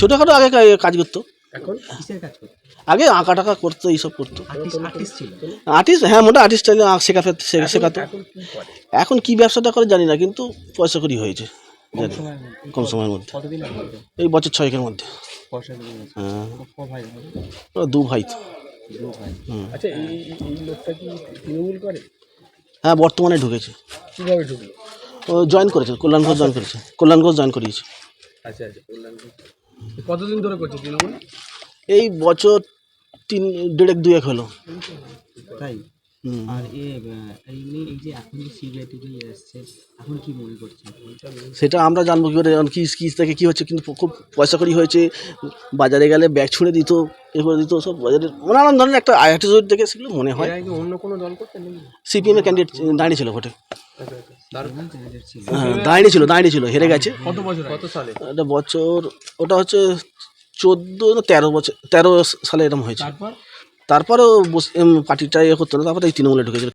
ছোটোখাটো আগে কাজ করতো, এখন কিসের কাজ করতো? আগে আঁকা টাকা করতো, এইসব করতো। আর্টিস্ট ছিল। আর্টিস্ট, হ্যাঁ, মোটা আর্টিস্ট শেখাতো। এখন কি করে? এখন কি ব্যবসাটা করে জানি না, কিন্তু পয়সা করি হয়েছে কম জানি, সময়ের মধ্যে? কম সময়ের মধ্যে, কতদিন আগে হলো? এই বছর 6-এর মধ্যে। পয়সা দিয়ে দিয়েছে। হ্যাঁ, ক ভাই হবে? ওরা 2 ভাই তো। দু ভাই। হুম। আচ্ছা, এই লোকটা কি তৃণমূল করে? হ্যাঁ, বর্তমানে ঢুকেছে। কিভাবে ঢুকলো? ও জয়েন করেছে, কল্যাণ ঘোষ জয়েন করেছে, কল্যাণ ঘোষ জয়েন করিয়েছে। আচ্ছা আচ্ছা, কল্যাণ ঘোষ। কতদিন ধরে করছে তৃণমূল? এই বছর 1.5-2 হলো। তাই? হুম। আর এমনি এই যে এখন যে সিবিআই টিভি এসছে, এখন কি মনে করছে? সেটা আমরা জানবো কী করে, কি থেকে কী হচ্ছে, কিন্তু খুব পয়সা করি হয়েছে। বাজারে গেলে ব্যাগ ছুঁড়ে দিত, এ করে দিত, সব বাজারে নানান ধরনের একটা অ্যাটিটিউড দেখে সেগুলো মনে হয়। এর আগে অন্য কোনো দল করতেন নাকি? সিপিএমের ক্যান্ডিডেট দাঁড়িয়েছিল ভোটে। আচ্ছা আচ্ছা, তার ছিল। হ্যাঁ, দাঁড়িয়েছিল, হেরে গেছে। কত বছর, কত সালে? একটা বছর, ওটা হচ্ছে 14 না 13 বছর, 13 সালে এরকম হয়েছে। তারপর তারপরেও পার্টিটা করতো না, তারপরে এই তৃণমূলে ঢুকেছিল।